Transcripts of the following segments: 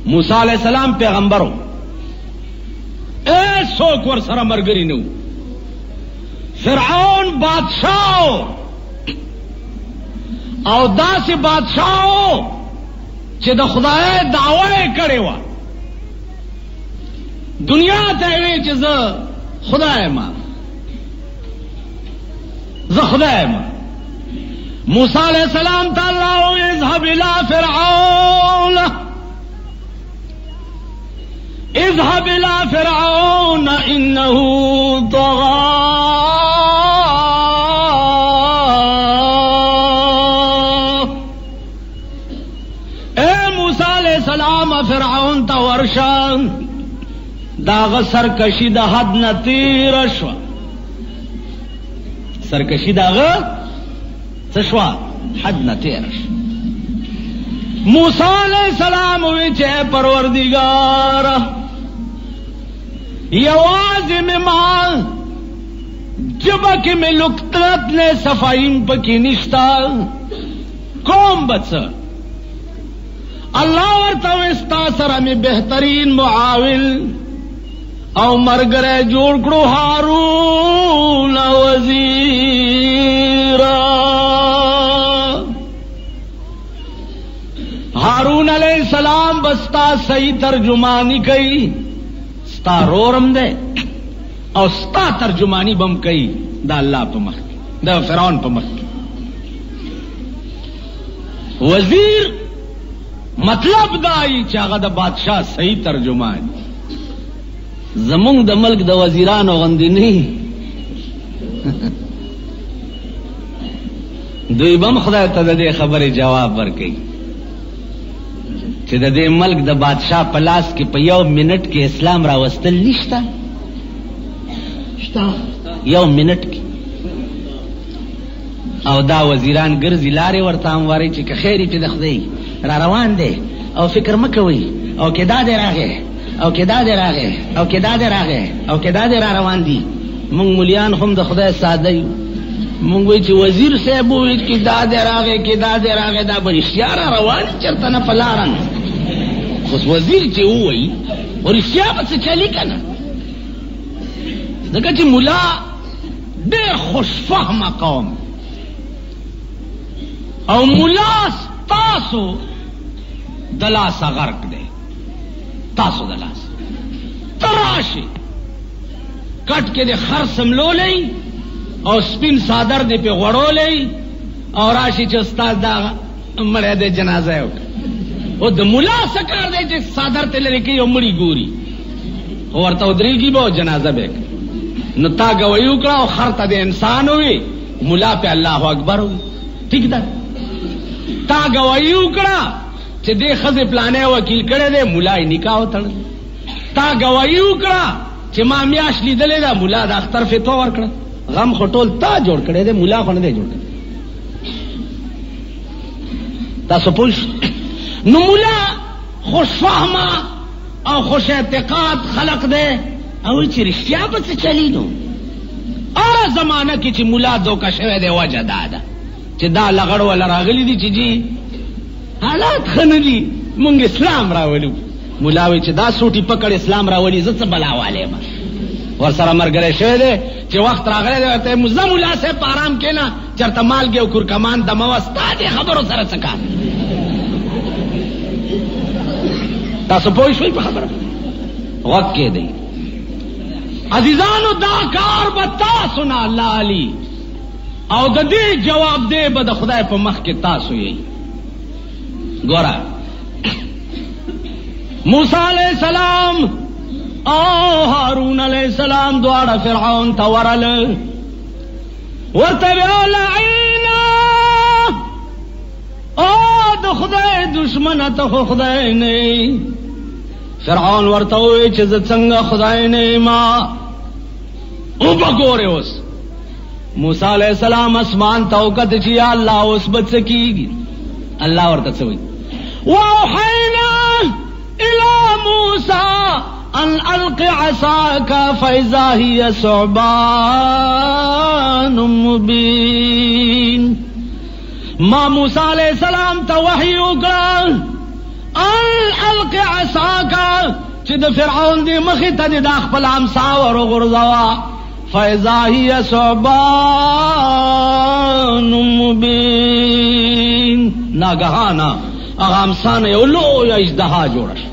मूसा अलैहि सलाम पैगंबरों सोक वर सरा मरगरी नु फिरौन बादशाह और दास बादशाह चे द खुदाए दावे करे वा दुनिया ते चे ज खुदाए मा ज खुदाए मा मूसा अलैहि सलाम ताला इज़हब इला फिरऔन इज़हब इला फिरऔन इन्नहु तग़ा फिरऔन ता वर्षा दाग सरकशी द हद न तीरश्व सरकशी दाग सश्वा हद न तीरश मूसा अलैहि सलाम विचे परवरदिगार यवाज़ में मां जबक में लुकतत ने सफाईम पकी निश्ता कौम बच अल्लाह और तविस्ता सरा में बेहतरीन मुआविल और मरगरे जोड़कड़ो हारून वजीरा हारून अलैहि सलाम बस्ता सही तर्जुमानी कई स्ता रोरम दे और स्ता तर्जुमानी बम कई दा अल्लाह पमख दा फिरौन पमख वजीर मतलब दाई चागा द बादशाह सही तर्जुमान जमुंग द मल्क द वजीरान गंदी नहीं दुई बम खुदा तदे खबर जवाब वर कई दे मल्क द बादशाह पलास के पयौ मिनट के इस्लाम रावस्तल निश्ता यौ मिनट की और दा वजीरान गर्जी लारे वर्ताम वारे ची खैरी पे दखदई रा रवान दे और फिक्र मकवी और केदा दे रागे और केदा दे रागे और केदा दे रागे और केदा दे रा रवान दी मुंग मुलियान खुम द खुदा सादई मुंग वी वजीर से अबू की दादे रागे दा बरिश्यारा रवान चरता न पलारन उस वजीर चे हुई और इश्याबत से चली करना देखा जी मुला देर खुशफहमा कौम और मुला तासो दलासा गर्क दे तासो दलास तराशे कट के दे खर समलो ले और स्पिन सादर दे पे गड़ो ले और आशी चस्ताद दा मरे दे जनाजा वो द मुला सकार दे जे सादर ते लेके उमड़ी गोरी और तो उधरी की बहुत जनाजा बेक नुता गवई उकड़ा और खरता दे इंसान हुई मुला पे अल्लाह अकबर हुई ठीक दा ता गवई उकड़ा चे दे खजे प्लाने वकील करे दे मुला निकाह उतड़ ता गवई उकड़ा चे मामियाश लीदले दा मुला दा अख्तर फे तो वरकड़ा गम खटोल ता जोड़ करे दे मुला खन दे जोड़ ता सपुश मुला खुशफहमा और खुश एतकाद खलक दे और रिश्याबत से चली नो और जमाना की ची मुला दो का शवे दे वजह दादा चे दा लगड़ वाला रागली दी जी हालात खनली मुंग इस्लाम रावलू मुलावी चे दा सूटी पकड़ इस्लाम रावली जत बला वाले मा और सारा मर गए शवे दे चे वक्त रागले दे मुजा मुला से पाराम के ना चरता माल के उकुर कमान दमवस्ता दे खबरों सर सका तासो पोइश हुई खबर वक्त के दी अजीजानो दाकार बता सुना अल्लाह अली और दे जवाब दे बद खुदा पर मख के तासो यही गोरा मूसा अलैहि सलाम और हारून अलैहि सलाम द्वारा फिरऔन तवरल वतबअलईना ओ द खुदा दुश्मन तो खुदा नहीं फिरऔन वर्ता हुए चीज संगा खुदाए ने मां उबगोरे उस मूसा अलैहि सलाम आसमान तौकत चिया अल्लाह उस बच सकीगी अल्लाह वर्ता से हुई वहैना इला मूसा अन अलक़ि असाका फइज़ा हिय सुबान मुबीन मां मूसा अलैहि सलाम तो वही उकड़ा अल فالق عصاك چې د فرعون دی مخې ته د خپل امسا ور غورځوا فاذا هي ثعبان مبین ناګهانا هغه امسانه یو لوی اژدها جوړه شوه.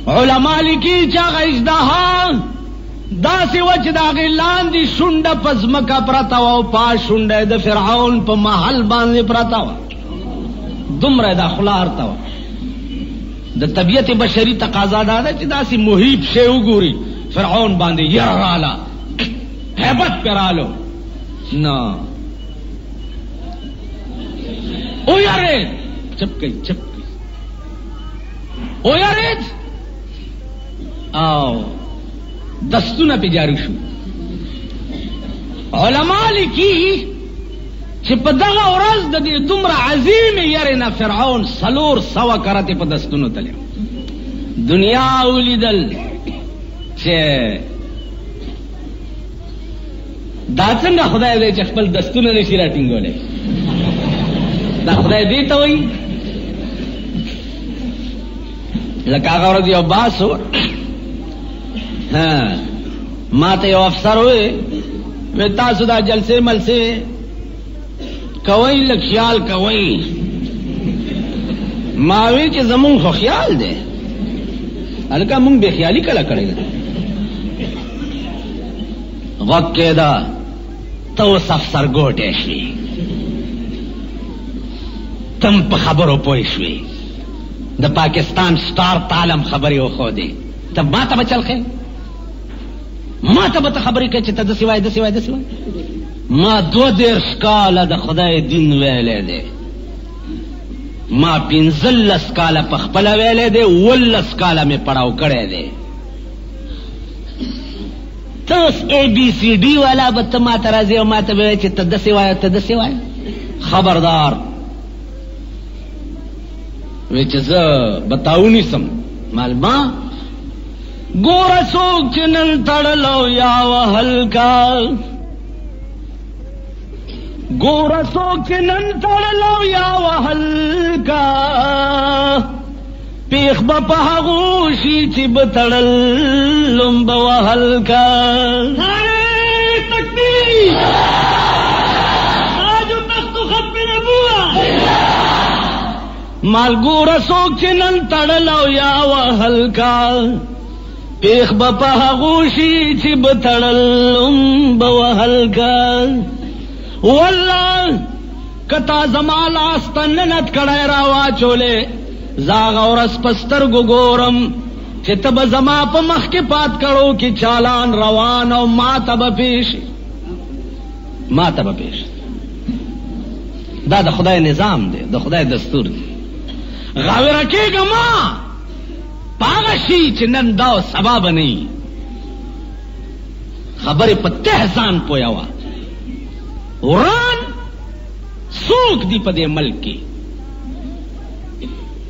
علما لیکي چې هغه اژدها داسې وه چې د هغې لاندې شونډه په ځمکه پرته وه او پا شونډه د فرعون په محل باندې پرته وه. دومره دا خوله هرته وه. د طبیعت بشري تقاضا دا ده چې داسې محیط شی وګوري فرعون باندې یره راله هیبت پې رالو نه ویرېد چپ کوي چپ کوي ویرېد او دستونه پې جاری شو. علما لیکي چې په دغه ورځ د دې دومره عظیمې یرې نه فرعون 400 کرتې په دستونو تللی. دنیا ولیدل چې دا څنګه خدای دی چې خپل دستونه نشي راټینګولی. دا خدای دې ته وایي لکه هغه ورځ یو باس و ما ته یو افسر وی تاسو دا جلسې ملسې کوئ لږ خیال کوئ. ما وی چې زمونږ خو خیال دی هلکه مونږ بې خیالي کله کړې ده. غوږ کېده ته اوس افسر ګوټی شوې تم په خبرو پوه شوې د پاکستان سټار تالم خبرې وښودې ته ما ته به چل ښې ما ته به ته خبرې کوې چې ته داسې وایې داسې وایې داسې وایې. ما 22 کاله د خدای دین ویلی دی. ما 15 کاله په خپله ویلی دی 18 کاله مې پړاو کړی دی. ته اوس ABCD والا به ته ما ته راځې او ما ته به وایې چې ته داسې وایې ته داسې وایې. خبردار وی چې زه به تا ونیسم معلومه ګوره څوک چې نن تړلو یا وهل کا ګوره څوک چې نن تړلو یا وهل کا پیخ به په هغو شي چې به تړلم به وهل کا. تکبیر تاج تخت ختم نبوت مالګوره څوک چې نن تړلو یا وهل کا پیخ به په هغو شي چې به تړلم به وهل کا. والله کتا زما لاس ته ننت کړی را واچولې زاغه ورځ په سترګو ګورم چې ته به زما په مخ کې پات کړو کې چالان روان او ما ته به پیش ما ته به پیش. دا د خدای نظام دی د خدای دستور دی. غاوره کېږه ما پاغه شي چې نن دا او سبا به نه وي. خبرې په ته ځان پویوه. وران څوک دی په دې ملک کې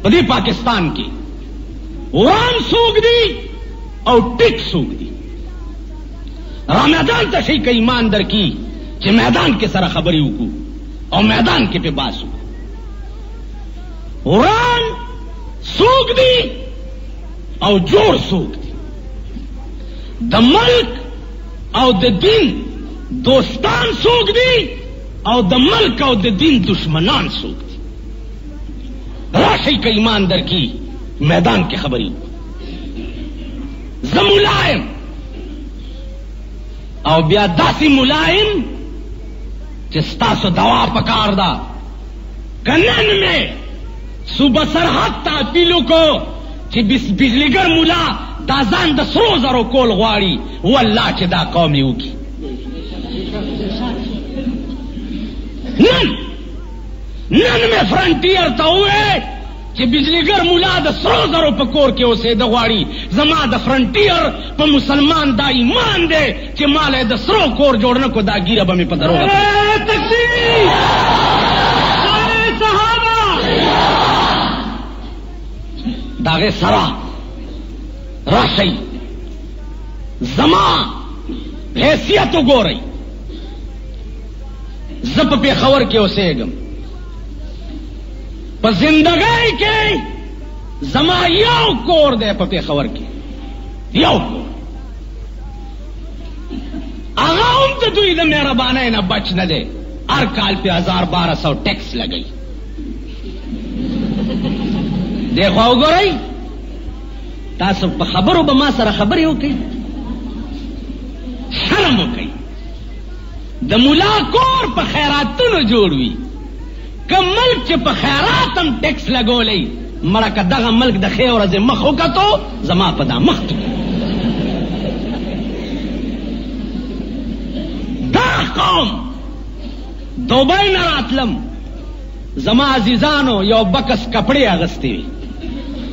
په دې پاکستان کې وران څوک دی او ټیک څوک دی. را میدان ته شي که ایمان در کی چې میدان کې سره خبرې وکړو او میدان کې پې باس وکړو. وران څوک دی او جوړ څوک دی. د ملک او د دین دوستان څوک دی او د ملک او د دین دشمنان څوک دی. راشئ که ایمان در کی میدان کې خبرې وکړو. زه ملایم او بیا داسې ملایم چې ستاسو دوا پکار ده که نن مې صوبه سرحد ته اپیل وکړو چې بجلیګر ملا دا ځان د سرو زرو کول غواړي والله چې دا قوم یې وکړي. نن مې فرنټیر ته ووې چې بجلیګر ملا د سرو زرو په کور کې اوسېده غواړي. زما د فرنټیر په مسلمان دا ایمان دی چې مالی د سرو کور جوړ نه کو دا ګیره به مې په دروغه تکبیر صحابه د هغې سره راشئ زما حیثیت وګورئ. زه په پېښور کې اوسېږم. په زندګۍ کې زما یو کور دی په پېښور کې، یو کور. هغه هم د دوی د مهربانۍ نه بچ نه دی. هر کال په 1200 ټیکس لګوي. دیخوا وګورئ، تاسو په خبرو به ما سره خبرې وکړئ، شرم وکړئ. د ملا کور په خیراتونو جوړ وي، که ملک چې په خیرات هم ټیکس لګولی، مړه که دغه ملک د ښې ورځې مخ وکتو زما په دا مخ دا قوم دوبۍ نه راتلم، زما عزیزانو یو بکس کپړې اغستې وي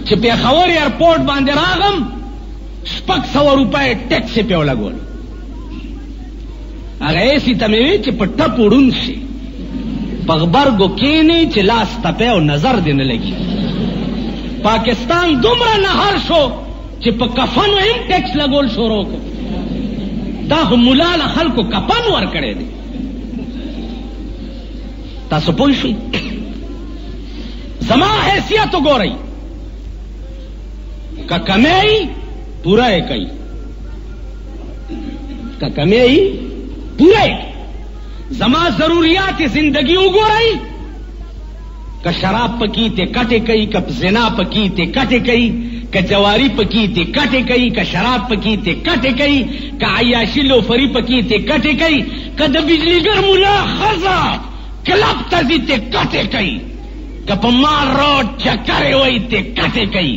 چې پېښور ایرپورټ باندې راغم 600 روپۍ ټیکس یې پې ولګول. هغه ایسي ته مې وي چې په ټپ وړون شي، په غبرګو کښېني چې لاس تپی او نظر دې نه لګي. پاکستان دومره نهر شو چې په کفنو هم ټیکس لګول شروع کړ. دا خو ملا له خلکو کفن ورکړی دی. تاسو پوه شئ؟ زما حیثیت وګورئ، که کمی پوره یې کوي، که کمی پوره یې کوي. زما ضروریات زندگی وګورئ، که شراب پکی تے کٹے کئی، که زنا پکی تے کٹے کئی، که جواری پکی تے کٹے کئی، که شراب پکی تے کٹے کئی، که عیاشی لوفری پکی تے کٹے کئی، که د بجلیگر ملا خزا کلب تزی تے کٹے کئی، که پا مار روڈ چکرے وئی تے کٹے کئی،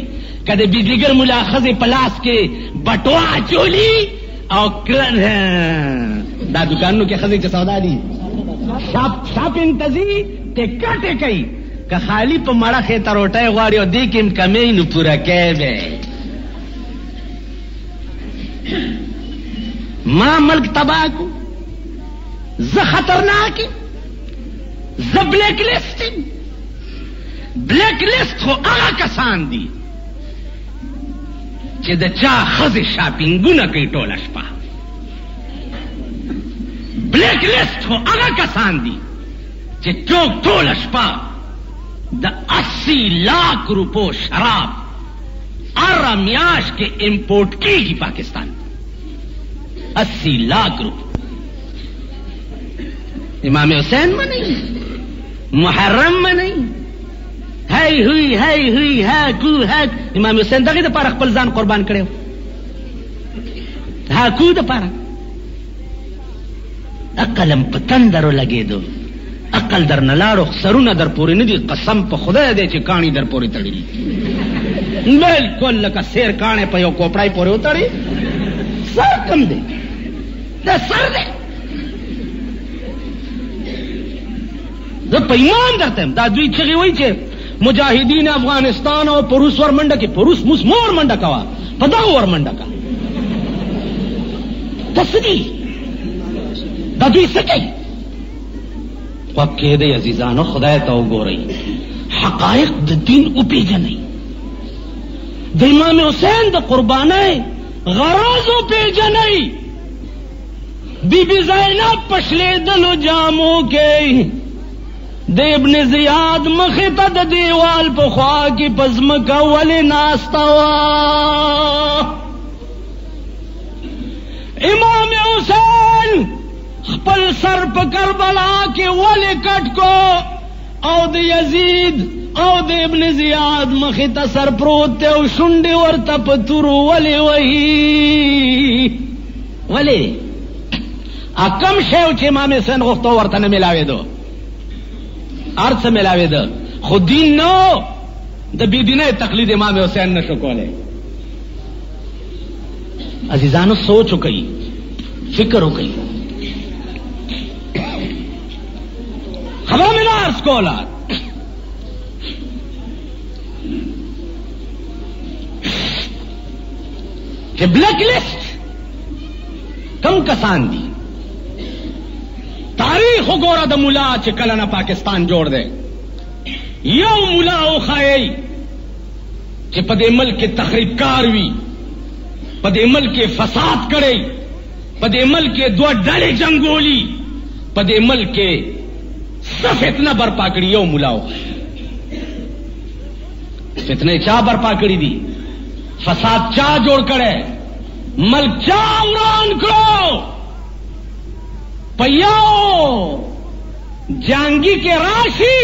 که د بجلیگر ملا خزے پلاس کے بٹوا چولی او دا دکانوں کے خزے چا سودا دی شاپنگ تزی تے کٹے کئی، که خالی په مړه خېته روټۍ غواړي او دې کې هم کمی نو پوره کوي به. ما ملک تباه کو، زه خطرناک یم، زه بلیک لیسټ یم. بلیک لیسټ خو هغه کسان دي چې د چا ښځې شاپینګونه کوي ټوله شپه. بلیک لیسټ خو هغه کسان دي چې څوک ټوله شپه د 80 लाख روپو شراب हर میاش کے امپورٹ کی گی پاکستان. 80 लाख روپے. امام حسین میں نہیں، محرم میں نہیں، ہے ہوئی ہے کو ہے. امام حسین دغه د پاره خپل ځان قربان کړو، ها کو د پاره عقلم پتندرو لګېدو. عقل در نلاړو، سرونه در پورې نه دي، قسم په خدای دی چې کاڼي در پورې تړلي بالکل لکه سیر کاڼې په یو کوپړای پورې وتړي. سر کم دی؟ دا سر دی. زه په ایمان درته یم، دا دوی چغې وایي چې مجاهدین افغانستان او په روس ور منډه کې، په روس موس مور منډه کوه، په دغه ور منډه کوه. دا څه دي؟ دا دوی څه کوي؟ وقت دی عزیزانو، خدای ته وګورئ، حقایق د دین وپېژنئ، د امام حسین د قربانۍ غرض وپېژنئ. بی بی زینب په شلېدلو جامو کې د ابن زیاد مخې ته د دیوال په خوا کې په ځمکه ولې ناسته وه. امام حسین خپل سر په کربلا کې ولې کټ کو او د یزید او د ابن زیاد مخې ته سر پروت دی او شونډې ورته په تورو ولې وهي؟ ولې؟ کم شی و چې امام حسین غوښتو ورته نه میلاوېدو، هر څه میلاوېده، خو دین نه و. د بېدینۍ تقلید امام حسین نه شو کولی. عزیزانو سوچ وکئ، فکر وکئ. خبر میں نہ عرض کولا کہ بلیک لسٹ کم کسان دی. تاریخ وګوره د مولا چې کله نه پاکستان جوړ دی. یو مولا وښایئ چې په دې ملک کې تخریب کار وي، په دې ملک کې فساد کړی، په دې ملک کې دوه ډلې جنګولي، په دې ملک کې فتنه برپا کړي. یو مولا فتنے چا برپا کری دی، فساد چا جوڑ کرے، ملک چا وران کرو، پیاو جانگی کے راشی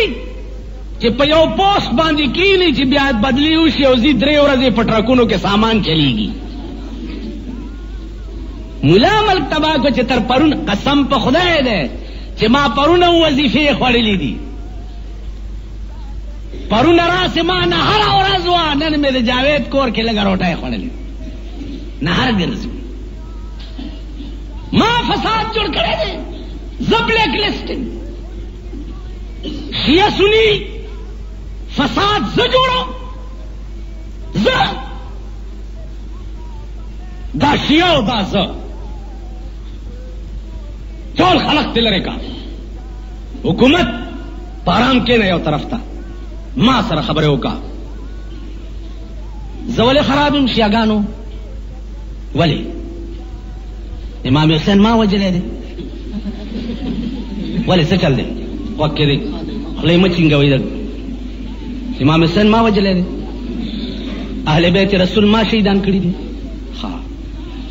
چې پیاو پوسٹ باندې کینی چې بیا بدلی وشي او زی درې ورځې پټرکونو کې سامان چلیږي. مولا ملک تبا کو چې تر پرون قسم په خدای ده چې ما پرون وظیفې خوړلې دي، پرون راس ما نه هر ورځ وا نن مې د جاوید کور کې لګا روټه خوړلې نه هر ګرځي ما فساد جوړ کړی دی. زبلیک لسټینګ شیعه سنی فساد ز جوړو ز دا شیعه او دا ز ټول خلق دې لري کا حکومت پارام کې نه یو طرف ته ما سره خبره وکا زول خرابم شیعاګانو ولی امام حسین ما وجلې دي ولی څه چل دی وکړه دې خلې مچینګوي د امام حسین ما وجلې دي، اهل بیت رسول ما شهیدان کړی دي. ها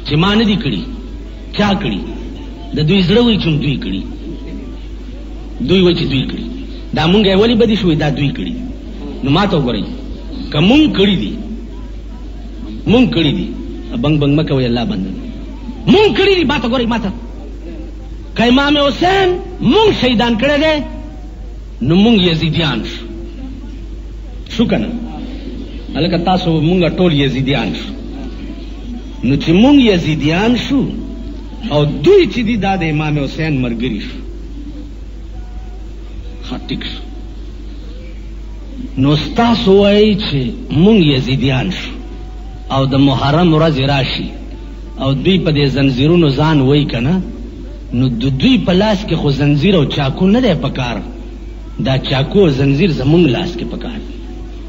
چې ما نه دي کړی چا کړی؟ د دوی زړه وي چې دوی کړی، دوی وایي چې دوی کړی. دا مونږه ولی بدی شوې دا دوی کړی. نو ما ته وګورئ که مونږ کړی دي، مونږ کړی دي، بنګ بنګ مکه وي الله بند مونږ کړی دي. ما ته وګورئ، ما ته که امام حسین مونږ شهیدان کړی دی نو مونږ یزیدیان شو کنه هلکه تاسو مونږ ټول یزیدیان شو. نو چې مونږ یزیدیان شو او دوی چې دي دا د امام حسین مرګري شو، ښه ټیک شو. نو ستاسو وایي چې مونږ یزیدیان شو او د محرم ورځ راشي او دوی په دې زنځیرونو ځان وایي کنه، نو د دوی په لاس کې خو زنځیر او چاکو نه دی پکار، دا چاکو او زنځیر زمونږ لاس کې پکار،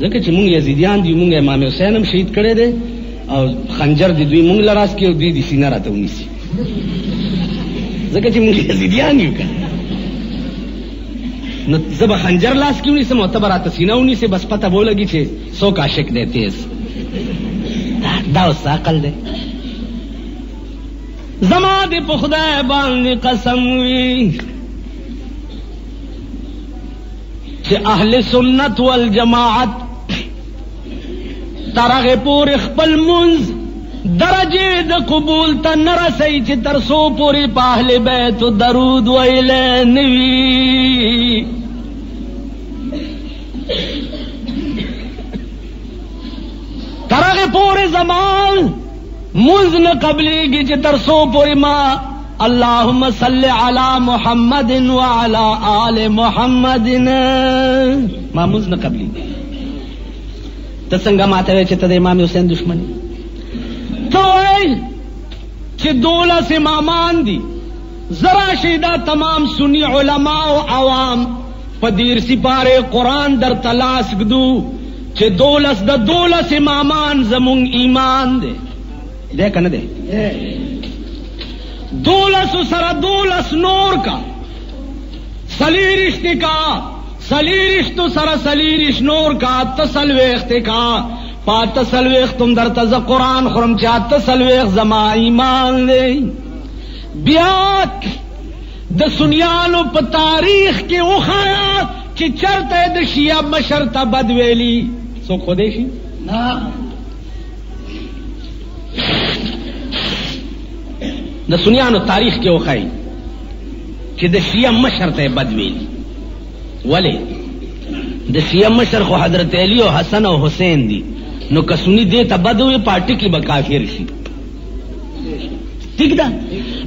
ځکه چې مونږ یزیدیان دي. مونږ امام حسین هم شهید کړی دی او خنجر دی دوی مونږ لراس کې او دوی د سینه راته ونیسي، ځکه چې مونږ یزیدیان یو کنه. نو زه به خنجر لاس کې ونیسم او ته به راته سینه ونیسې، بس پته به ولګي چې څوک عاشق دی تیز. دا اوس عقل دی. زما دې په خدای باندې قسم وي چې اهل سنت والجماعت ترغه پور خپل منز درجه د قبول ته نرسي چې تر سو پوری په اهل بیت درود ویل نوي. ترغه پور زمان منز نه قبليږي چې تر سو پوری ما اللهم صل علی محمد وعلى آل محمد ما منز نه قبليږي. ته څنګه ماته چې ته د امام حسین دشمن ته وایي چې 12 امامان دي، زرا شیدا تمام سنی علماء او عوام په دیر سپاره قرآن در تلاش کدو چې 12 امامان زمون ایمان دي دے کنه دے 12 سره 12 نور کا سلیرشت کا سلیرشت سره سلیرش نور کا تسلویخت کا پاتسلویخت تم در تز قرآن خرم چا تسلویخت زما ایمان لے. بیات د سنیانو په تاریخ کې وخایا چې چرته د شیعه مشرته بدویلی سو خودی شي نه د سنیانو تاریخ کې وخای چې د شیعه مشر ته بدویلی. ولی د شیعه مشر خو حضرت علی او حسن او حسین دي، نو که سنی دې ته بدوي پارټي کې به کافر شي. ٹھیک ده؟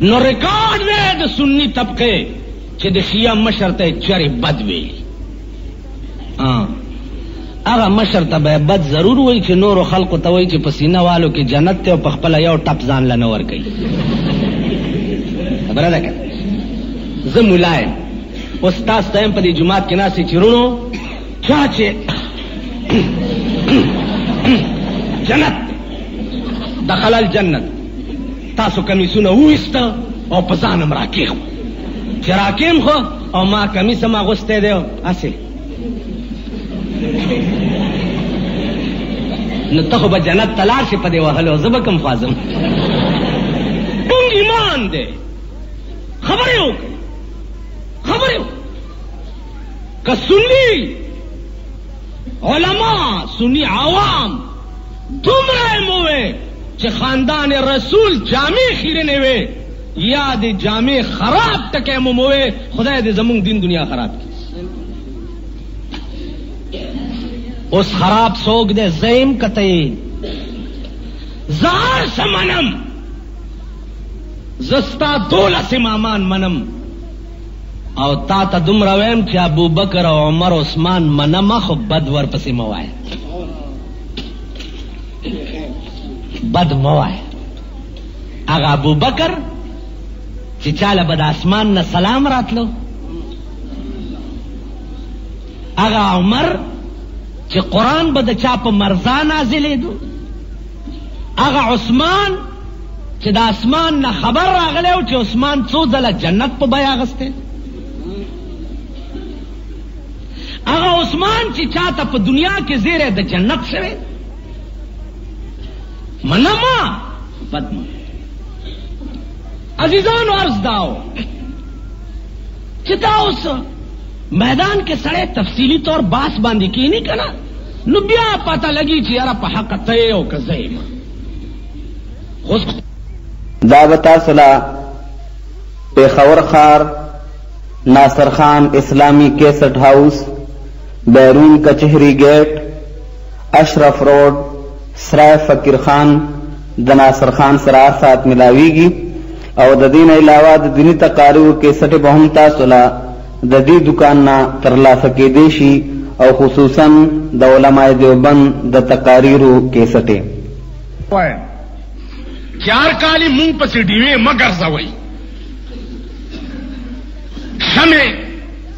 نو ریکارډ دی د سنی طبقه چې د شیعه مشر ته چرې بدویلی. هغه مشر ته به بد ضرور وای چې نورو خلقو ته وای چې پسینه والو کې جنت ته او په خپل یو ټپ ځان لنور کوي. خبره ده که زه مولایم استاد ستایم په دې جماعت کې ناسې چیرونو چا چې جنت دخل الجنت تاسو کمیسونه وویسته او په ځانم راکېخ چې راکېم خو او ما کمیس هم اغوستی دی هسې نو ته خو به جنت ته لاړ شې په دې وهلو، زه به کوم خوا ځم. مونږ ایمان دی، خبرې وکړئ، خبرې وکړئ. که سنی علماء، سنی عوام دومره مو وې چې خاندان رسول جامع خیرنې وې یا د جامع خراب ټکی مو وې، خدای دې زمونږ دین دنیا خراب کړي. اوس خراب څوک دی؟ زیم کته زار سمنم، زستا 12 امامان منم، او تا ته دومره ویم چې ابو بکر او عمر عثمان منم، خو بد ورپسې مه وایه، بد مه وایه. هغه ابو بکر چې چاله به د اسمان نه سلام راتلو، هغه عمر چې قرآن به د چا په مرضا نازلېدو، هغه عثمان چې د اسمان نه خبر راغلی و چې عثمان څو ځله جنت په بیه اخیستی، هغه عثمان چې چاته په دنیا کې زیری د جنت شوی، منما بدما. عزیزانو عرض داو چې دا اوس میدان کې سړی تفصیلی طور باس باندې کینی کنا، نو بیا پته لګي چې یاره په حق ته او که زه یم. دا به تاسو له پېښور ښار ناصر خان اسلامی کیسټ هاؤس، بیرون کچہری گیٹ، اشرف روڈ، سرائے فقیر خان د ناصر خان سره سات ملاویږي. او د دین علاوه د دینی تقاریرو کیسټ به هم تاسو له د دې دکان نه ترلاسه کېدی شي، او خصوصا د علماء دیوبند د تقاریرو کیسټې. 4 کالی مونږ پسې ډیوې مه ګرځوئ، شمې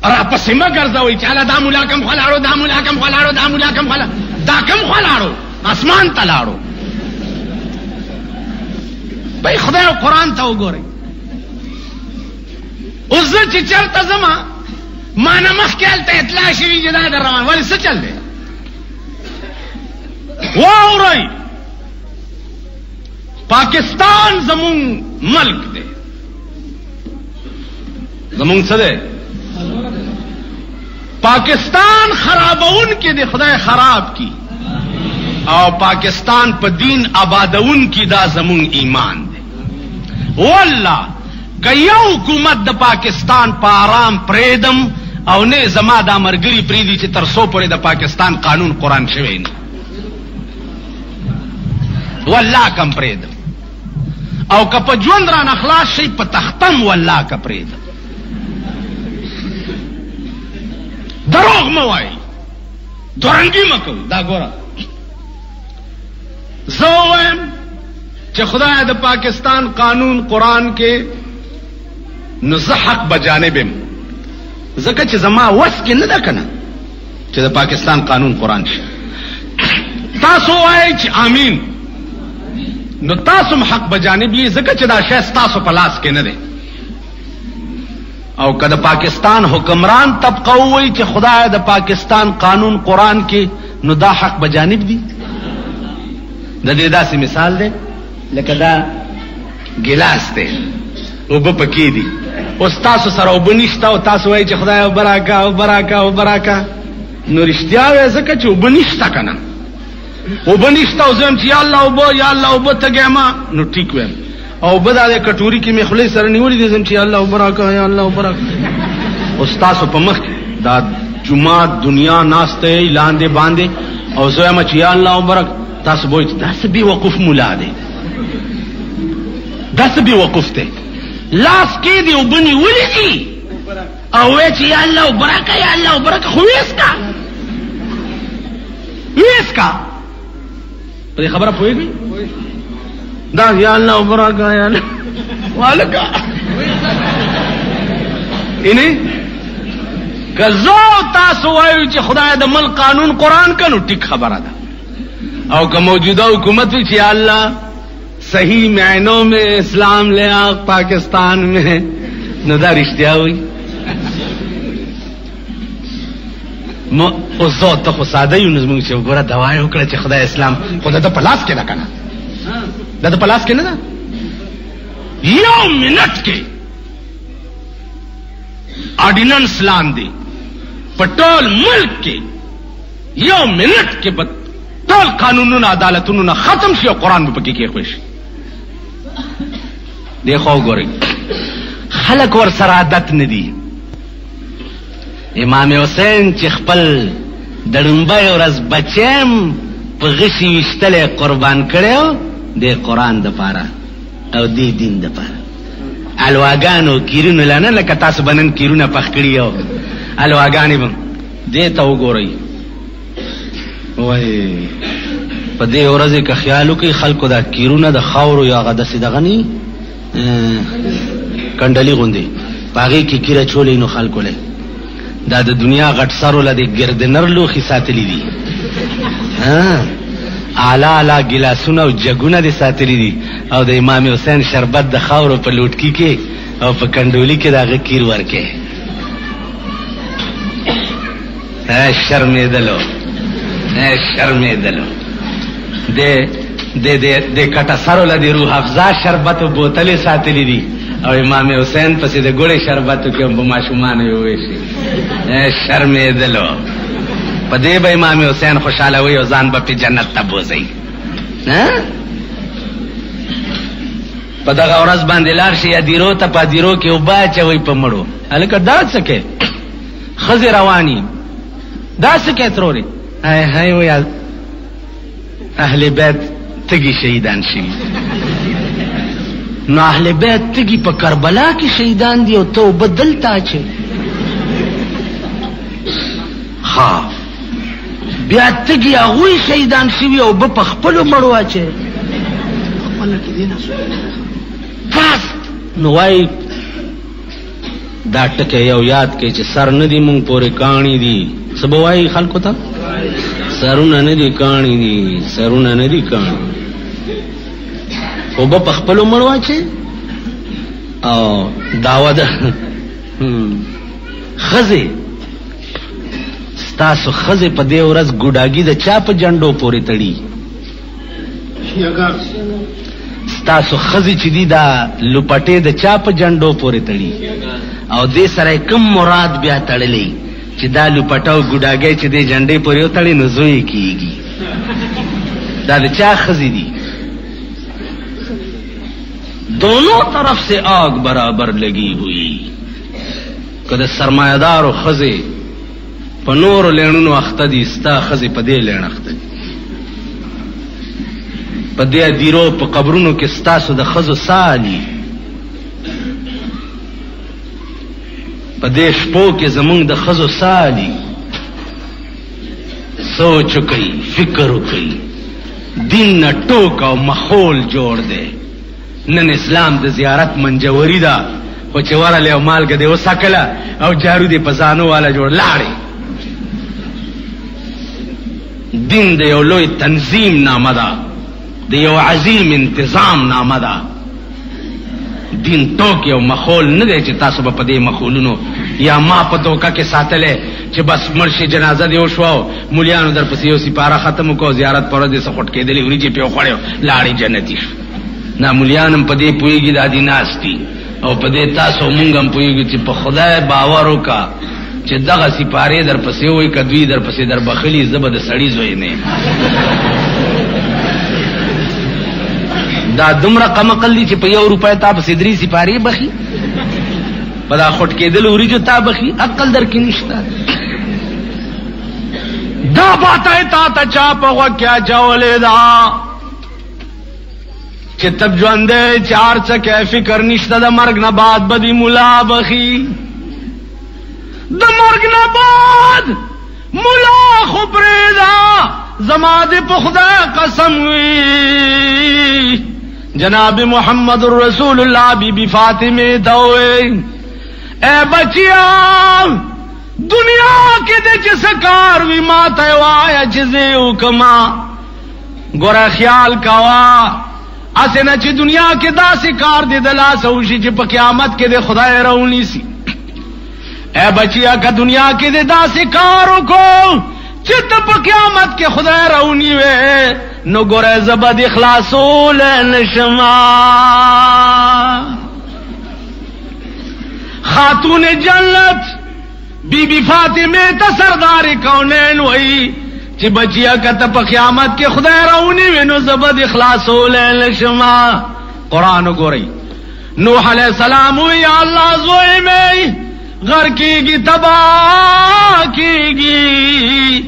را پسې مه ګرځوئ چې هله دا ملا کم خوا لاړو، دا ملا کم خوا لاړو، دا ملا کم خوا لاړو، دا کم خوا لاړو، اسمان ته لاړو. بھئی خدای او قرآن ته وګورئ. اوس زه چې چېرته ځمه ما نه مخکې هلته اطلاع شوي چې دا در روان، ولې څه چل دی؟ واورئ، پاکستان زمون ملک دی، زمون څه دی؟ پاکستان خرابون کې دی، خدای خراب کی، او پاکستان په دین آبادون کی، دا زمون ایمان دی. والله که یو حکومت د پاکستان په آرام پریدم او نه زما دا مرګري پریدي چې تر څو پورې د پاکستان قانون قرآن شوی نه، والله کم پریدم. او که په ژوند را نخلاص شي په تختم والله که پریدم. دروغ مه وایي، دورنګي مه کوئ. دا ګوره زه وایم چې خدای د پاکستان قانون قرآن کې نو زه حق بجانب یم، ځکه چې زما وس کې نه ده کنه چې د پاکستان قانون قرآن شي. تاسو وایئ چې آمین، نو تاسو هم حق بجانب یې، ځکه چې دا شی ستاسو په لاس کې نه دی. او که د پاکستان حکمران طبقه ووایي چې خدای د پاکستان قانون قرآن کې، نو دا حق بجانب دی. د دې داسې مثال دی لکه دا ګلاس دی، اوبه پکې دي، اوس تاسو سره اوبه نشته او تاسو وایئ چې خدای اوبه راکړه، اوبه راکړه، اوبه راکړه، نو رښتیا وایې ځکه چې اوبه نشته که نه، اوبه نشته او زه یم چې یا الله اوبه، یا الله اوبه تږی ما، نو ټیک ویم. او اوبه دا د کټوري کې مې خولې سره نیولې دي، زم چې یا الله اوبه راکړه، یا الله اوبه راکړه. اوس تاسو په مخ کې دا جومات دنیا ناسته لاندې باندې، او زه یم چې یا الله اوبه راکړه، تاسو به وایئ دا څه بې وقوف ملا دی، دا څه بې وقوف دی، لاس کې دې اوبه نیولې دي او وایي چې یا الله اوبه راکړه، یا الله اوبه راکړه، خو ویسکه ویسکه. په دې خبره پوهېږئ؟ دا یا الله اوبه راکړه، یا الله والکه اینې که زه تاسو وایو چې خدای د ملک قانون قرآن که، نو ټیک خبره ده. او که موجوده حکومت وی چې یا الله صحیح معنوں میں اسلام لے آ پاکستان میں، نو دا رښتیا وي. او زه ته خو ساده یو نو زمونږ چې وګوره دوا یې وکړه چې خدای اسلام خو د ده په لاس کې ده که نه د ده په لاس کې نه ده یو منټ کې آرډیننس لاندې په ټول ملک کې یو منټ کې به ټول قانونونه عدالتونه ختم شي او قرآن به پکې کېښوی شي دی خو وګورئ خلک ورسره عادت نه دي امام حسین چې خپل د ړومبۍ ورځ بچیم په غشي ویشتلی قربان کړی د قرآن دپاره او دې دین دپاره الواګانو کیرونو له نه لکه تاسو به نن کیرونه پخ کړي او الواګانې به دې ته وګورئ وای په دې ورځې که خیال وکړي خلکو دا کیرونه د خاورو یا هغه داسې دغه نه کنډلي غوندې په هغې کې کیره چولی نو خلکو لی دا د دنیا غټ سرو له د ګردنر لوښي ساتلي دي اعلی اعلی ګلاسونه او جګونه دې ساتلي دي او د امام حسین شربت د خاورو په لوټکي کې او په کنډولي کې د هغه کیر ورکې شرمېدلو شرمېدلو د کټه سرو له د روح افزا شربت او بوتلې ساتلي دي او امام حسین پسې د ګوړې شربتو کې هم په ماشومانو یې وویشي شرمېدلو په دې به امام حسین خوشحالوي او ځان به پې جنت ته بوځئ په دغه ورځ باندې لاړ شي ادیرو ته په ادیرو کې اوبه اچوئ په مړو هلکه دا څه کې ښځې رواني دا څه کې ترورې هی ویل اهل بیت تږي شهیدان شوي نو اهل بیت تږي په کربلا کې شهیدان دي او ته اوبه دلته اچوې ها بیا تږي هغوی شهیدان شوي او اوبه په خپلو مړو اچوې بس نو وایي دا ټکی یو یاد کوي چې سر نه دي مونږ پورې کاڼي دي څه به وایي خلکو ته سرونه نه دي کاڼي دي سرونه نه دي کاڼي اوبه په خپلو مړو اچوې او دعوه ده ښځې ستاسو ښځې په دې ورځ ګوډاګي د چا په جنډو پورې تړي ستاسو ښځې چې دي دا لوپټې د چا په جنډو پورې تړي او دې سره کم مراد بیا تړلی چې دا لوپټه او ګوډاګی چې دې جنډې پورې وتړي نو زوی کېږي دا د چا ښځې دي دونوں طرف سے آگ برابر لگی ہوئی که د سرمایه‌دارو ښځې په نورو لینونو اخته دي ستا ښځې په دې لین اخته دي په دې ادیرو په قبرونو کې ستاسو د ښځو سالي په دې شپو کې زمونږ د ښځو سالي سوچ وکئ فکر وکئ دین نه ټوک او مخول جوړ دی نن اسلام د زیارت منجوري ده خو چې ورلی او مالګه دې وسکله او جارو دې په زانو والا جوړ لاړې دین د یو لوی تنظیم نامه ده د یو عظیم انتظام نامه ده دین ټوک یو مخول نه دی چې تاسو به په دې مخولونو یا ما په دوکه کې ساتلی چې بس مړ شي جنازه دې وشوه مولیانو در پسې یو سپاره ختم وکړو زیارت پر ورځ دې څه خوټ کېدلې وریجې پې وخوړې لاړې جنتي شو نا مولیان هم په دې پوهېږي دا دي ناست دي او په دې تاسو مونږ هم پوهېږو چې په خدای باور وکړه چې دغه سپارې در پسې وایي که دوی در پسې در بخلي زه به د سړي زوی نه یم دا دومره قمقل دي چې په 1 روپۍ تا پسې 3 سپارې بخي په دا خوټ کېدلو وریجو تا بخي عقل در کې نشته دا باته تا ته چا په غوږ کې اچولې ده چې تب ژوندی چې هر څه کې فکر نشته د مرګ نه بعد به دې ملا بخي د مرګ نه بعد ملا خو پرېږده زما دې په خدای قسم وي جناب محمد رسول الله بی بی فاطمه ته وویل اے بچیا دنیا کې دې چې څه کار وي ما ته وایه چې زه یې وکړمه ګوره خیال کوه اسې نه چې دنیا کې داسې کار دې د لاسه وشي چې په قیامت کې دې خدای راونیسي اے بچیا که دنیا کې دې داسې کار وکړو چې ته په قیامت کې خدای راونی وې نو ګوره زبد اخلاصول نشما. خاتون جنت بی بی فاطمه ته سردار کونین وئی چې بچیا کته په قیامت کې خدای راونی وې نو زبد اخلاصول نشما. قرآن ګورئ نوح علیہ السلام وی یا اللہ زوئی میں غر کیگی تباہ کیگی.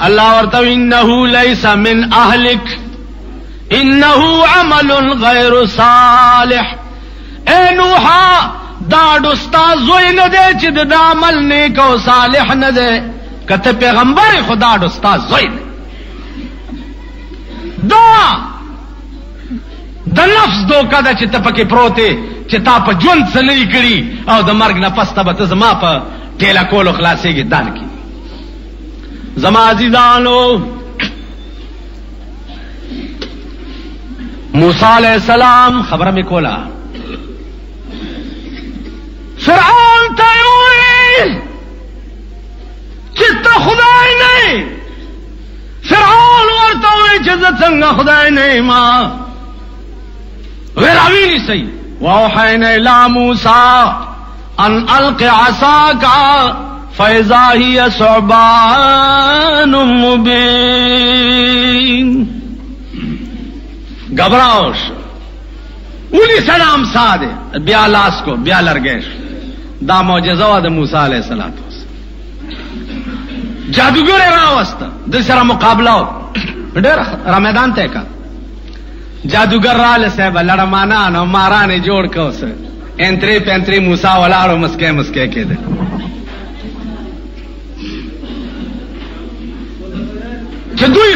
اللہ ورتو انہو لیس من اہلک انہو عمل غیر صالح. اے نوحا دا ڈستا زوئی ندے چد دا عمل نیک و صالح ندے کت پیغمبر خدا ڈستا زوئی ندے. دا نفس دوکا دا چی تپکی پروتے چی تا پا جون سلی کری او دا مرگ نفس تا بتا زما پا ٹیلا کولو خلاصے گی دان کی. زما عزیزانو موسیٰ علیہ السلام خبر میں کولا فرعون تایوئی چی تا خدای نہیں. فرعون ورطوئی چی زتنگا خدای نہیں ماں غیراوی نہیں صحیح. وَأَوْحَيْنَا إِلَىٰ مُوسَىٰ أَنْ أَلْقِ عَصَاكَ فَإِذَا هِيَ ثُعْبَانٌ مُّبِينٌ. گھبراؤش اولی سلام سادے بیا لاس کو بیا لرگیش. دا معجزہ وا دا موسیٰ علیہ السلام جادوگر راوست دل سرا مقابلہ ډېر را میدان ته کا جادوگر رال صاحب لڑمانا نو مارانے جوڑ کو سے انتری پینتری موسیٰ ولاړو مسکے مسکے کے دے. چې دوی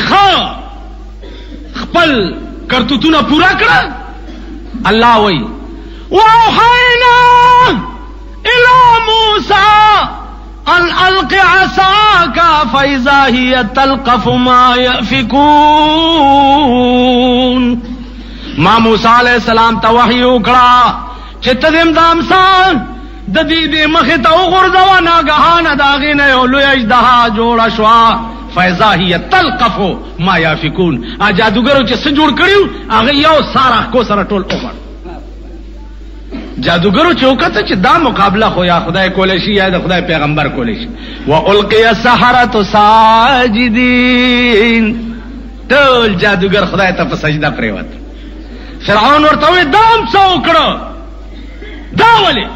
خپل کرتوتونه پورا کړه الله وی وَأَوْحَيْنَا إِلَىٰ مُوسَىٰ أَنْ أَلْقِ عَصَاكَ فَإِذَا هِيَ تَلْقَفُ مَا يَأْفِكُونَ. ما موسیٰ علیہ السلام تا وحی اکڑا چه تدیم دامسان دا دیدی مخی تا اغرزوا ناگہانا داغین اولو اجدہا جوڑا شوا فیضا ہی تلقفو ما یافکون. جادوگرو چه سجوڑ کریو آغی یو سارا کو سر ٹول اغر جادوگرو چوکتا چه دا مقابلہ خو یا خدای کولیشی یا دا خدای پیغمبر کولیشی. وَأُلْقِيَ السَّحَرَةُ سَاجِدِينَ. ټول جادوگر خدای ته په سجده پریوت. فرعون ورته وی دام څه وکړو دا ولې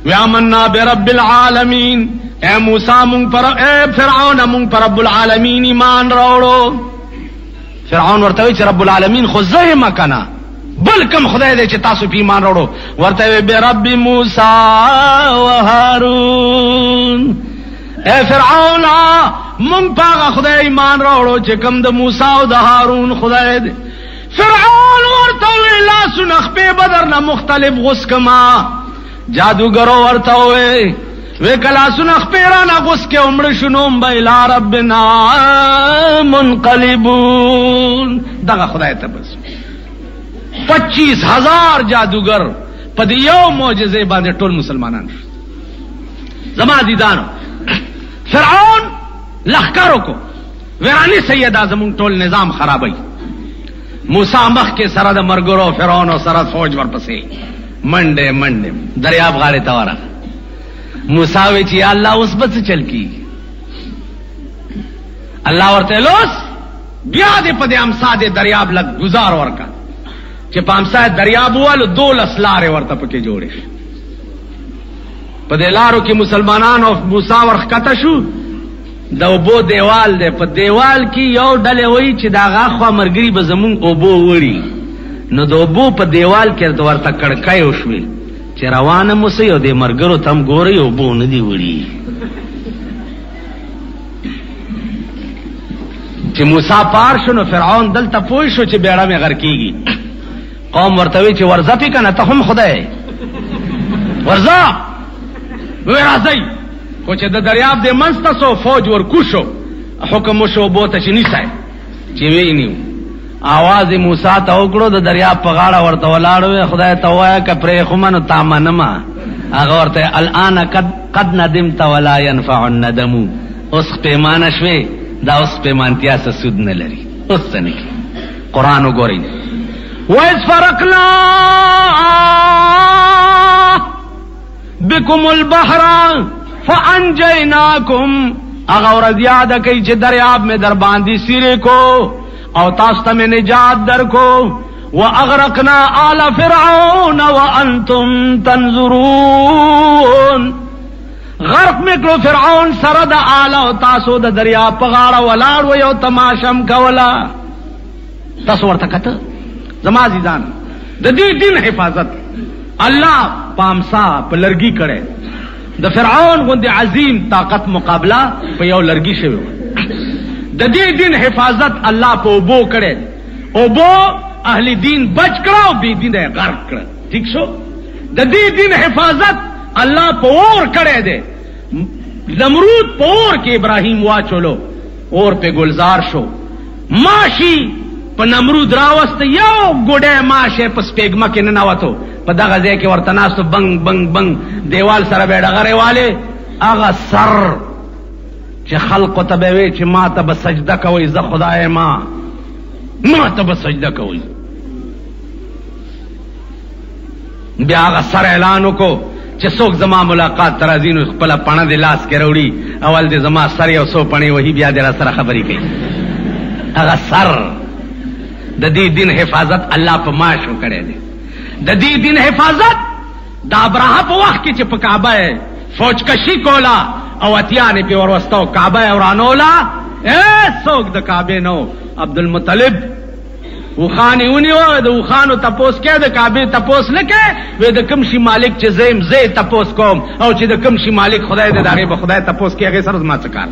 وی آمنا برب العالمین. اے موسیٰ مونږ پر اے فرعون مونږ پر رب العالمین ایمان راوړو. فرعون ورته وی چې رب العالمین خو زه ما کنا بل کم خدای دې چې تاسو په ایمان راوړو. ورته وی برب موسی و هارون. اے فرعون مونږ پاغه خدای ایمان راوړو چې کم د موسی او د هارون خدای دې. فرعون ورته وی لاسو نخپې بدر نه مختلف غس کما. جادوګرو ورته وی کلاسو نخپې را نه غس کې عمر شنوم به الی ربنا منقلبون. دغه خدای ته بس 25,000 جادوگر په دې یو معجزې باندې ټول مسلمانان شو. زما عزیزانو فرعون لخکارو کو ویرانی سید اعظم ټول نظام خرابای. موسیٰ مخ کے سره د مرګرو فرعون او سره فوج ورپسې منډه منډه دریاب غاړه ته ورغ. موسیٰ وی چې الله اوس بس چل کی الله ورته لوس بیا دې په دې امسا دې دریاب لګ گزار ورکا چې په امسا دریاب والو 12 لارې ورته پکې جوړې. په دې لارو کې مسلمانانو موسیٰ ورخکته شو د اوبو دیوال دی. په دیوال کې یو ډلې وایي چې دا غاخوا مرګري به زمونږ اوبو وړي. نو د اوبو په دیوال کې ورته کړکۍ وشوې چې روانه موسئ او دې مرګرو ته هم ګورئ اوبو نه دي وړي. چې موسی پار شو نو فرعون دلته پوه شو چې بیړه مې غر کېږي. قوم ورته وی چې ورځه پې که نه ته هم خدای ورځه. وی راځئ خو چې د دریاب دې منځ ته سو فوج ورکوشو حکم وشو اوبو ته چې نیسئ. چې وی نیو آواز موسی ته وکړو د دریاب په غاړه ورته ولاړ وی خدای ته وایه که پرې خو منو تا منمه. هغه ورته الان قد ندمت ولا ينفع الندم. اوس پیمانه شوې دا اوس پیمانتیا څه سود نه لري اوس څه نه کوي قرآن وګورئ وَإِذْ فَرَقْنَا بِكُمُ الْبَحْرَ فَأَنْجَيْنَاكُمْ اغا ورځ یاد کئ چې دریاب میں در باندې سیرے کو او تاسو ته نجات در کو واغرقنا آل فرعون وانتم تنظرون غرق میکلو فرعون سره د آل او تاسو د دریاب په غاړه ولاړ و یو تماشم کولا تاسو ورته کته زما عزیزان د دې دین حفاظت الله پامسا په لرګي کړي د فرعون غوندې عظیم طاقت مقابله په یو لرګي شوی د دې دین حفاظت الله په اوبو کړي اوبو اهل دین بچ کړه او بی دین غرق کړه ٹھیک شو د دې دین حفاظت الله په اور کړي دے نمرود په اور کې ابراهیم واچولو اور په گلزار شو ماشی په نمرود راوست یو ګډه ماشه په سپېګما کې نه نواتو په دغه ځای کې ورته ناستو بنګ بنګ بنګ دیوال سره به ډغره والے هغه سر چې خلق ته به وي چې ما ته به سجده کوي زه خدای ما ته به سجده کوي بیا هغه سر اعلان وکړو چې څوک زما ملاقات ترازینو خپل پڼه د لاس کې وروړي اول دې زما سر یو سو پڼې وਹੀ بیا دې را سره خبرې کوي هغه سر د دې دین حفاظت الله په ماشو کړی دی د دې دین حفاظت د ابراهیم په وخت کې چې په کعبه فوج کشي کولا او اتیانې په ورستو کعبه ورانولا څوک د کعبه نو عبدالمطلب وخانې ونیو د وخانو تپوس کې د کعبه تپوس نه کې وې د کوم شي مالک چې زم زه تپوس کوم او چې د کوم شي مالک خدای دې دغه به خدای تپوس کې هغه سره ما څه کار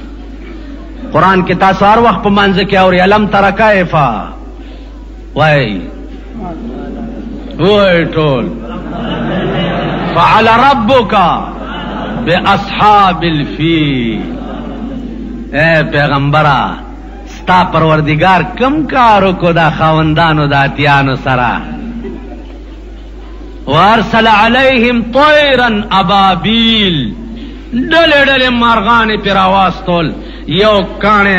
قرآن کې تاسو هر وخت په مانځ کې او علم ترکایفا وای وای ټول فعل ربک باصحاب الفیل اے پیغمبرا ستا پروردگار کم کارو کو دا خاوندانو دا اتیانو سرا وارسل علیہم طیرا ابابیل ڈلے ڈلے مارغان پر آواز تول یو کانے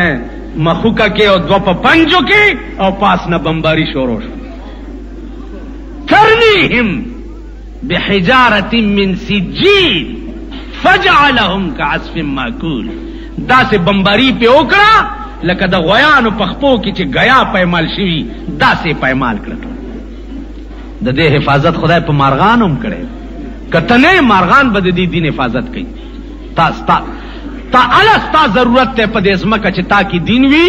مخوکا کے او دو پا پنجو کے او پاس نہ بمباری شوروش ترمیہم بحجارت من سجیل فجعلهم کعصف ماکول دا سے بمباری پہ اوکڑا لکه د غویانو پخپو کې چې غیا پایمال شوی دا سه پایمال کړو د دې حفاظت خدای په مارغان هم کړي کتنه مارغان به د دې دین حفاظت کوي تا الستا ضرورت ته په دې اسمکه چې تا کې دین وی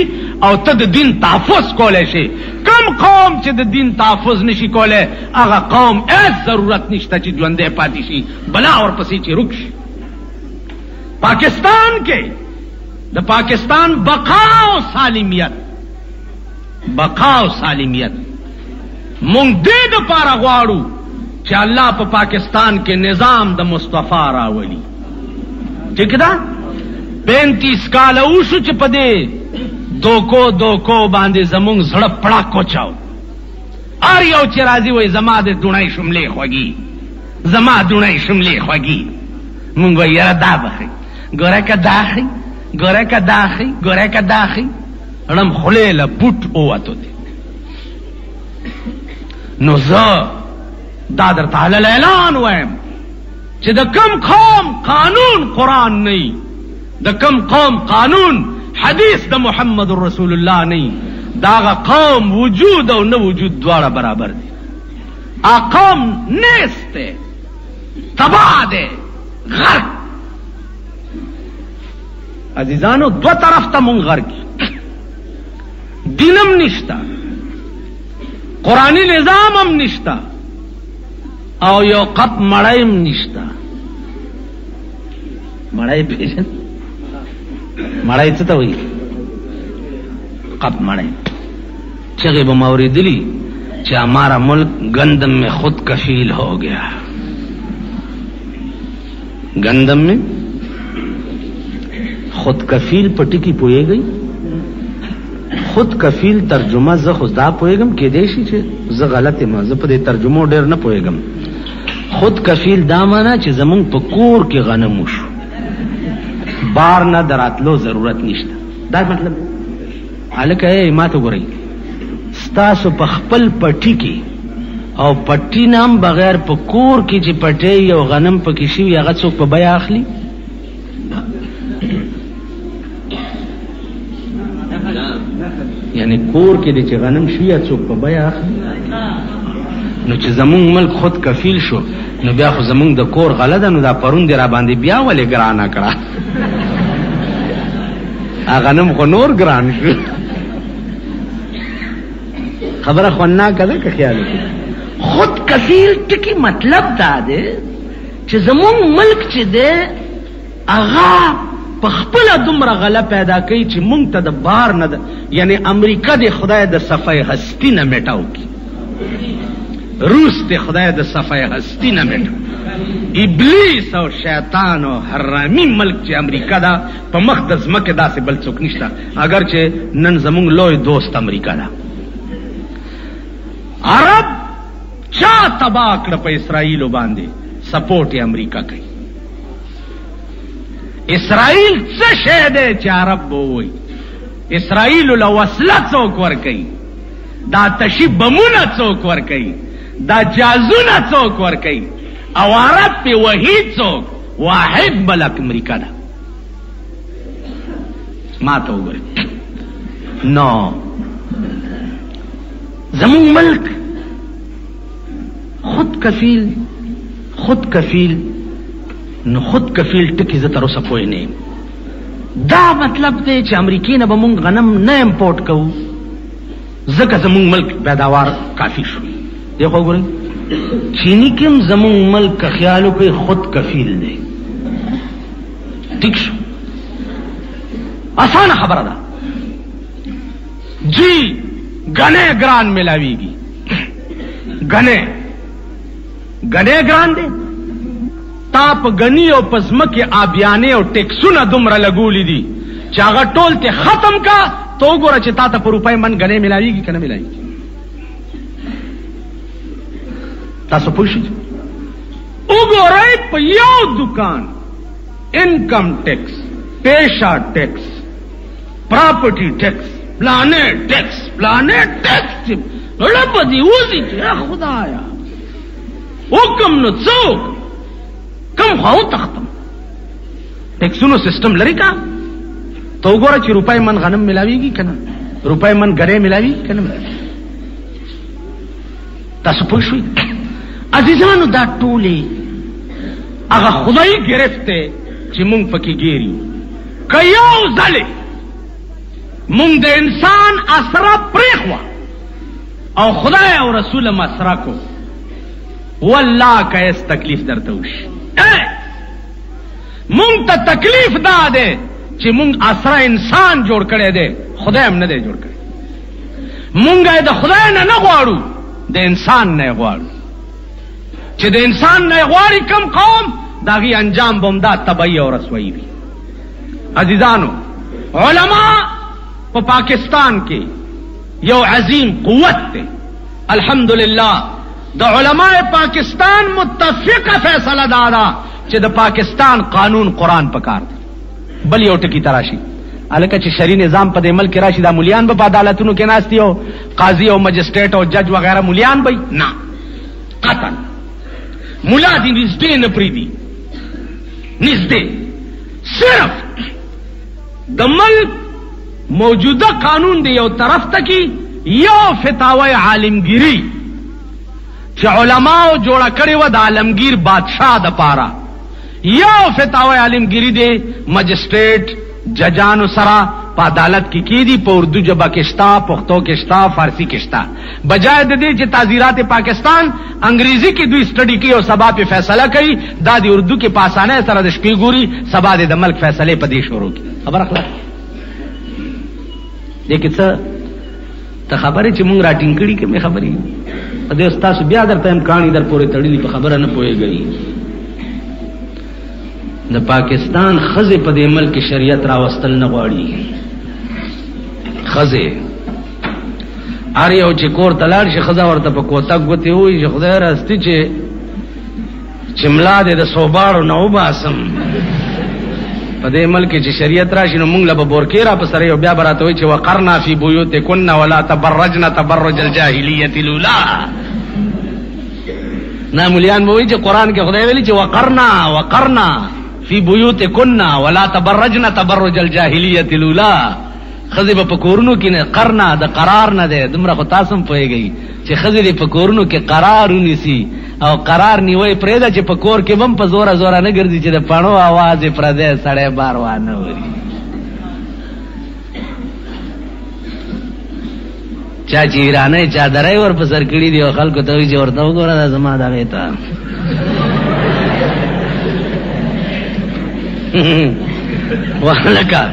او ته د دین تحفظ کولای شي کم قوم چې د دین تحفظ نشي کولای هغه قوم هیڅ ضرورت نشته چې ژوندې پاتې شي بلا اور پسې چې رک شي پاکستان کې د پاکستان بقا او سالمیت مونږ دې د پاره غواړو چې الله په پاکستان کې نظام د مصطفی راولي ٹھیک ده 35 کال اوسو چې په دې دوکو باندې زمونږ زړه پړه کوچاو ار یو چې راځي وای زما د دونای شملې خوږي مونږ یې دا بخي ګوره کا داخی رم خلیل بوٹ اواتو دی نو زا دادر تعالی اعلان ویم چه دا کم قوم قانون قرآن نئی دا کم قوم قانون حدیث دا محمد رسول اللہ نئی داغا قوم وجود او نو وجود دوارا برابر دی قوم نیستے تباہ دے غرق عزیزانو دو طرف تا منغر کی دینم نشتا قرآنی نظام هم نشتا او یو قب مڑایم نشتا مڑای پیشن مڑای چتا ہوئی قب مڑایم چغی بموری دلی چا ہمارا ملک گندم میں خود کفیل ہو گیا گندم میں خود کفیل پټی کی پوئے گئی خود کفیل ترجمه زه خدا پوئېږم کېدای شي چې زه غلطه ما زه په دې ترجمو ډېر نه پوئېږم خود کفیل دا معنا چې زمونږ په کور کې غنم وشو بار نه دراتلو ضرورت نشته. دا مطلب هلکه ما ته ګورئ، ستاسو په خپل پټي کې او پټي نام بغیر په کور کې چې پټي او غنم پکې شوي هغه څوک په بیه اخلي؟ یعنی کور کې دی چې غنم شوي څوک په بیه اخلي؟ نو چې زمونږ ملک خود کفیل شو نو بیا خو زمونږ د کور غله ده، نو دا پرون دی را باندې بیا ولې ګرانه کړه؟ غنم خو نور ګران شو. خبره خوانناکه ده که خیال وکړي؟ خود کفیل ټکي مطلب دا دی چې زمونږ ملک چې دی هغه په خپله دومره غله پیدا کوي چې مونږ ته د بار نه ده، یعنی امریکا د خدای د صفحه هستی نه میټاو کی، روس د خدای د صفحه هستی نه میټاو، ابلیس او شیطان او حرامي ملک چې امریکا ده په مخ د ځمکې داسې بل څوک نشته، اگر چې نن زمونږ لوی دوست امریکا ده. عرب چا تباہ کړه په اسرائیلو باندې؟ سپورټ یې امریکا کوي. اسرائیل څه شی دی چې عرب به ووایي؟ اسرائیلو له وسله څوک ورکوي؟ دا تشي بمونه څوک ورکوي؟ دا جازونه څوک ورکوي؟ او عرب پې وحي څوک؟ واحد ملک امریکا ده. ما ته وګورئ، نو زمون ملک خود کفیل نو خود کفیل ټکی زه تر اوسه پوه نه یم. دا مطلب دی چې امریکې نه به مونږ غنم نه امپورټ کوو ځکه زمونږ ملک پیداوار کافی شو. دی خو ګورئ چینی کې هم زمونږ ملک که خیال وکړئ خود کفیل دی. ټیک شو، آسانه خبره ده جی. گنے گران ملاویږي، گنے ګران دی. تا په غنی او پزمکه آبیانه او ټیکسونه دومره لګولې دي چې هغه ټول ته ختم کا، تو وګوره چې تا ته په روپۍ من غنې ملاویږي کنه ملاویږي؟ تاسو پوه شئ؟ وګورئ په یو دکان انکم ټیکس، پیشا ټیکس، پراپرټي ټیکس، پلانټ ټیکس رب دی وزي چې خدایا حکم نو څوک کم خواو تختم ټیکسونو سیستم لري کا؟ تو وګوره چې روپۍ من غنم ملاویږي کنه، روپۍ من ګرې ملاویږي کنه؟ تاسو پوه شئ عزیزانو؟ دا ټولې هغه خدای گرفت دی چې مونږ پکې ګیریو. که یو ځلې مونږ د انسان اسره پرېښوه او خدای او رسول مسره کو، والله که هیڅ تکلیف درته وشي. مونږ ته تکلیف دا دی چې مونږ اسره انسان جوړ کړی دی، خدای هم نه دی جوړ کړی. مونږ یې د خدای نه نه غواړو، د انسان نه یې غواړو. چې د انسان نه یې غواړي کم قوم، د هغې انجام به همدا تبعي او رسوایي وي. عزیزانو علما په پاکستان کې یو عظیم قوت دی. الحمدلله د علماء پاکستان متفقه فیصله دادا چې د پاکستان قانون قرآن پکار دی. بل یو ټکی تراشي الکه چې شرعي نظام په دې ملک کې راشي، دا مولیان به په عدالتونو کې ناستي او قاضي او مجسټریټ او جج وغیرہ مولیان به نه، قطعا مولا دي نږدې نه پریدي، نږدې. صرف د ملک موجوده قانون دی یو طرف ته کی یو فتاوی عالمگیری چې علماء جوړه کړې و د عالمگیر بادشاہ د پاره، یو فتاوی عالمگیری دی مجسټریټ ججانو سره په عدالت کې کیدی، په اردو ژبه کې شتا، پښتو کې شتا، فارسی کې شتا. بجای د دې چې تعزیرات پاکستان انګریزي کې دوی سټډي کوي او سبا په فیصله کوي، دا د اردو کې په اسانه سره د شپې ګوري، سبا د ملک فیصله په دې شروع کی. خبر اخلا دې کې څه ته خبرې چې مونږ راټینګ کړي کې مې خبرې په دې استاد بیا درته امکان در پورې تړلې په خبره نه پوهېږي. د پاکستان خزه په دې ملک شریعت راوستل نه غواړي. خزه ار یو چې کور تلاړ شي خزه ورته په کوتک غوتی وي چې خدای راستي چې ملا دې د صوبارو نه وباسم په دې ملک چې شریعت راشي نو موږ له بورکې را په سره یو بیا براته وي چې وقرنا فی بیوتکن ولا تبرجن تبرج الجاهلیت الاولى. نا مولیان به وایي چې قرآن کې خدای ویلي چې وقرنا فی بیوتکن ولا تبرجن تبرج الجاهلیت الاولى. خزی به په کورونو کې نه قرنا د قرار نه ده. دومره خو تاسو هم پوهیږئ چې خزی دې په کورونو کې قرار ونیسي او قرار نیوي پرېږده چې په کور کې هم په زوره زوره نه ګرځي چې د پڼو आवाज یې پردی سړی بار وانه وري. چا چې ایرانۍ چادرۍ ور په سر کړي دي او خلکو ته وایي چې ورته وګوره دا زما دغې ته لکه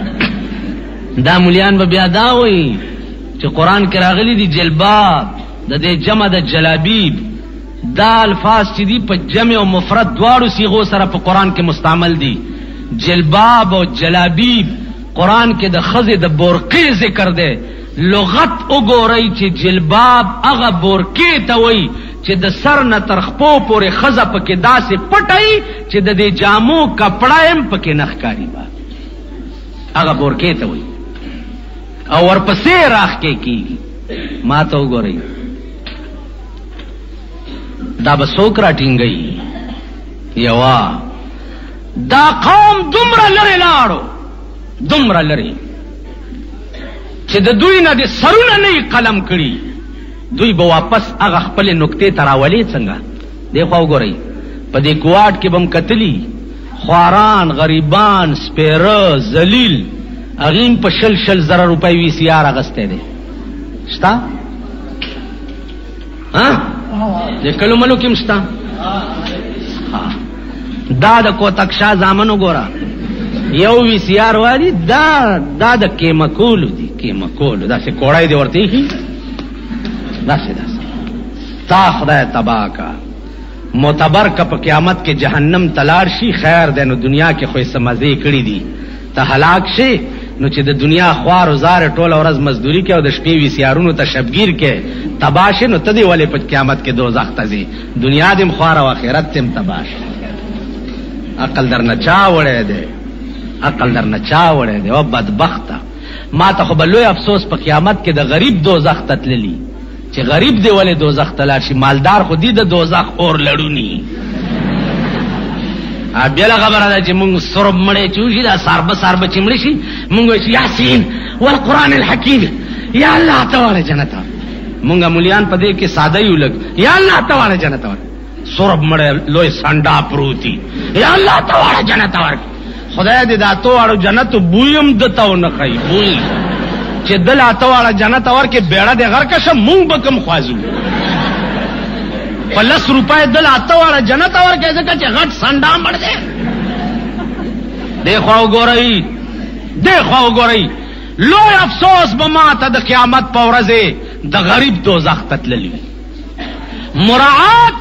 دا مولیان به بیا دا وایي چې قرآن کې راغلي دي جلباب د دې جمع د جلابیب. دا الفاظ چې دي په جمع او مفرد دواړو صيغو سره په قرآن کې مستعمل دي. جلباب او جلابیب قرآن کې د خزې د بورقې ذکر دی. لغت وګورئ چې جلباب هغه بورقې ته وایي چې د سر نه تر خپو پورې خزه پکې داسې پټئ چې د دې جامو کپړه هم پکې نه ښکاري. هغه بورقې ته وایي او ورپسې راښکې کېږي. ما ته وګورئ دا به څوک راټینګوي؟ یوا دا قوم دومره لرې لاړو دومره لرې چې د دوی نه د سرونه نه یې قلم کړي. دوی به واپس هغه خپلې نکتې ته راولي څنګه؟ دې خوا وګورئ په دې کوواټ کې به م کتلي خواران غریبان سپیره ذلیل هغین په 100 زره روپۍ وي سی آر اغستی دی شته؟ د کلو ملو کې مشته؟ دا د کوتک شاه زامن وګوره یو وي سی آر والی دا د کیمکولو دي کیمکولو داسې کوړی دی ورته ایښي داسې تا خدای تباه کا معتبر که په قیامت کې جهنم تلاړ شي خیر دی نو دنیا کې خو یې څه مزې کړي دي. ته هلاک شي نو چې د دنیا خوار و زار ټوله ورځ مزدوري کې او د شپې وي سیارونو ته شبګیر کې تباه شي نو ته دې ولې په قیامت کې دوزخ ته ځې؟ دنیا دې م خوار او آخرت دې م تباه شي. عقل در نه چا وړی دی عقل در نه چا وړی دی او بدبخته. ما ته خو به لوی افسوس په قیامت کې د غریب دوزخ ته تللي چې غریب دې ولې دوزخ ته لاړ شي. مالدار خو دې د دوزخ اور لړوني. بیا خبره ده چې مونږ سرب مړی چې وشي دا ساربه چې مړی شي مونږ وایي یاسین والقرآن الحکیم یا الله ته واړه جنت. مونږ مولیان په دې کې ساده یو لږ یا الله ته واړه جنت ورکړي. سرب مړی لوی سنډا پروتي یا الله ته واړه جنت ورکړي. خدای دې دا تو واړو جنت بوی هم دته ونه ښایي بوی چې دل اته واړه جنت ورکړي بیړه دې غر کشه مونږ به کم خوازو په 10 روپۍ دل اته واړه جنت ورکړي ځکه چې غټ سنډا مړ دی. دې خوا وګورئ لوی افسوس به ما ته د قیامت په ورځې د غریب دوزخ ته تللي. مراعات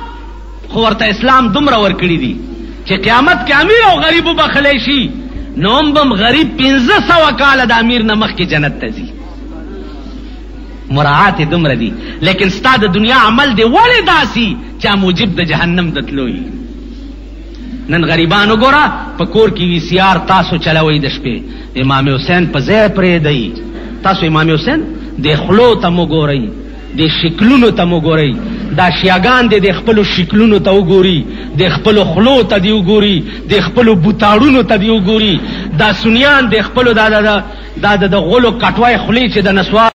خو ورته اسلام دومره ورکړي دي چې قیامت کې امیر او غریب وبخلی شي نو هم به غریب 1500 کاله د امیر نه مخکې جنت ته ځي. مراعات دومره دي لیکن ستا د دنیا عمل دی ولې داسي چې موجب د جهنم د تلوي. نن غریبان وګوره په کور کې وي سی آر تاسو چلوئ د شپې امام حسین په ځای پرېږدئ. تاسو امام حسین د خلو ته مو ګورئ د شکلونو ته مو ګورئ. دا شیاګان دې د خپلو شکلونو ته وګوري د خپلو خلو ته دې وګوري د خپلو بوتاړونو ته دې وګوري. دا سنیان د خپلو دا د غولو کټوای خولې چې د نسوار